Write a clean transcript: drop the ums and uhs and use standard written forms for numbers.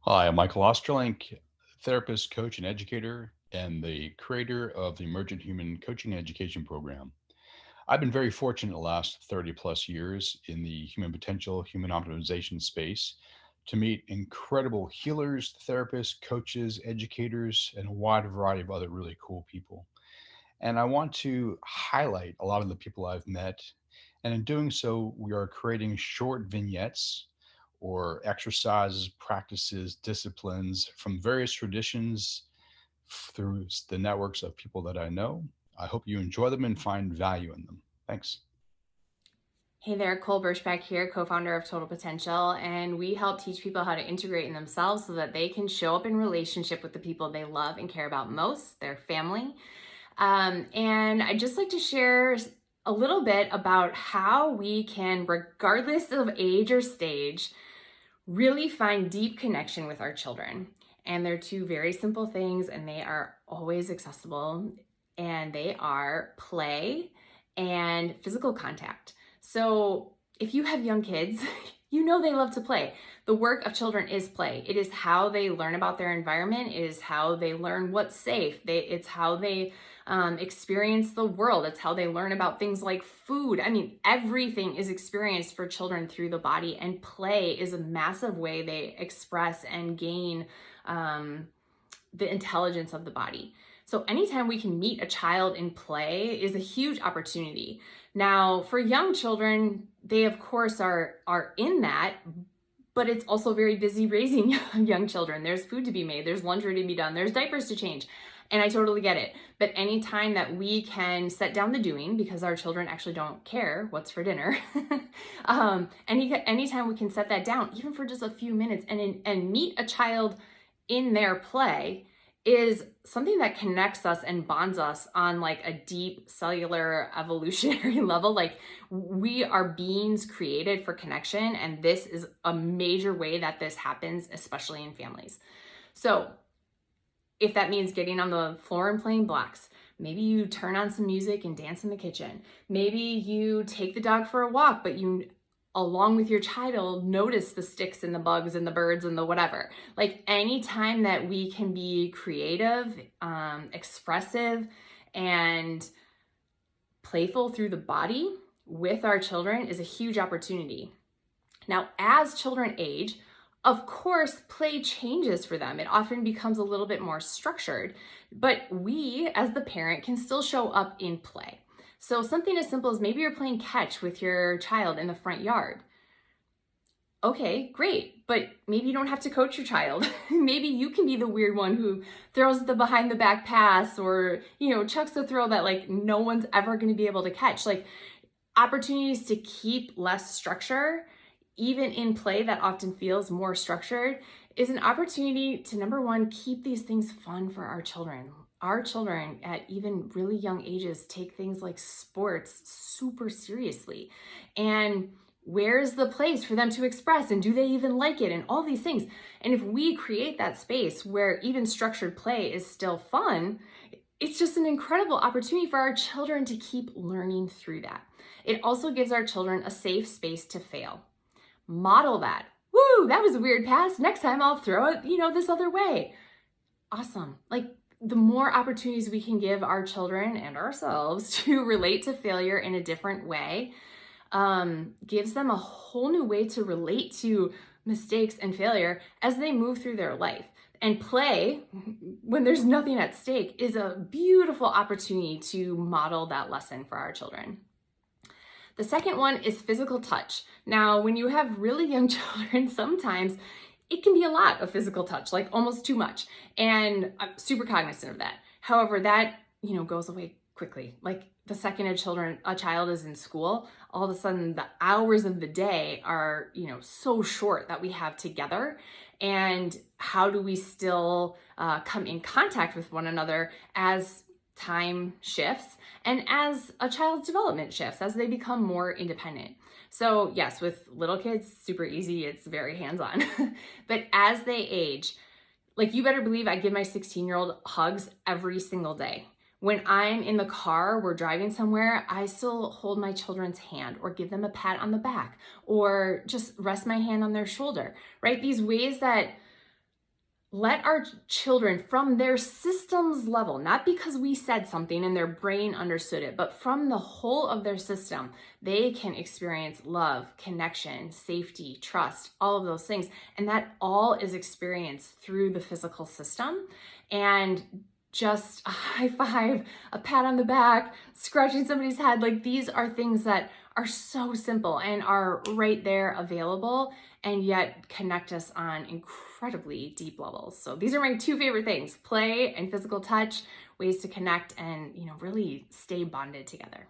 Hi, I'm Michael Osterlink, therapist, coach, and educator, and the creator of the Emergent Human Coaching and Education Program. I've been very fortunate the last 30 plus years in the human potential, human optimization space to meet incredible healers, therapists, coaches, educators, and a wide variety of other really cool people. And I want to highlight a lot of the people I've met. And in doing so, we are creating short vignettes or exercises, practices, disciplines from various traditions through the networks of people that I know. I hope you enjoy them and find value in them. Thanks. Hey there, Nicole Berschback here, co-founder of Total Potential, and we help teach people how to integrate in themselves so that they can show up in relationship with the people they love and care about most, their family. And I'd just like to share a little bit about how we can, regardless of age or stage, really find deep connection with our children. And they're two very simple things, and they are always accessible, and they are play and physical contact. So if you have young kids, you know they love to play. The work of children is play. It is how they learn about their environment. It is how they learn what's safe. It's how they experience the world. It's how they learn about things like food. I mean, everything is experienced for children through the body, and play is a massive way they express and gain the intelligence of the body. So anytime we can meet a child in play is a huge opportunity. Now, for young children, they of course are in that, but it's also very busy raising young children. There's food to be made, there's laundry to be done, there's diapers to change. And I totally get it. But anytime that we can set down the doing, because our children actually don't care what's for dinner, anytime we can set that down, even for just a few minutes, and meet a child in their play, is something that connects us and bonds us on like a deep cellular evolutionary level. Like, we are beings created for connection, and this is a major way that this happens, especially in families. So if that means getting on the floor and playing blocks, maybe you turn on some music and dance in the kitchen. Maybe you take the dog for a walk, but you, along with your child, notice the sticks and the bugs and the birds and the whatever. Like, anytime that we can be creative, expressive, and playful through the body with our children is a huge opportunity. Now, as children age, of course, play changes for them. It often becomes a little bit more structured, but we, as the parent, can still show up in play. So something as simple as maybe you're playing catch with your child in the front yard. Okay, great, but maybe you don't have to coach your child. Maybe you can be the weird one who throws the behind the back pass, or, chucks a throw that like no one's ever going to be able to catch. Like, opportunities to keep less structure, even in play that often feels more structured, is an opportunity to, number one, keep these things fun for our children. Our children at even really young ages take things like sports super seriously. And where's the place for them to express, and do they even like it, and all these things. And if we create that space where even structured play is still fun, it's just an incredible opportunity for our children to keep learning through that. It also gives our children a safe space to fail. Model that. Woo, that was a weird pass. Next time I'll throw it, this other way. Awesome. Like, the more opportunities we can give our children and ourselves to relate to failure in a different way, gives them a whole new way to relate to mistakes and failure as they move through their life. And play, when there's nothing at stake, is a beautiful opportunity to model that lesson for our children. The second one is physical touch. Now, when you have really young children, sometimes it can be a lot of physical touch, like almost too much. And I'm super cognizant of that. However, that, goes away quickly. Like, the second a child is in school, all of a sudden the hours of the day are, so short that we have together. And how do we still come in contact with one another as time shifts and as a child's development shifts, as they become more independent? So yes, with little kids, super easy. It's very hands-on. But as they age, like, you better believe I give my 16-year-old hugs every single day. When I'm in the car, we're driving somewhere, I still hold my children's hand or give them a pat on the back or just rest my hand on their shoulder, right? These ways that Let our children, from their systems level, not because we said something and their brain understood it, but from the whole of their system, they can experience love, connection, safety, trust, all of those things. And that all is experienced through the physical system. And just a high five, a pat on the back, scratching somebody's head, like these are things that are so simple and are right there available, and yet connect us on incredibly deep levels. So these are my two favorite things: play and physical touch, ways to connect and, really stay bonded together.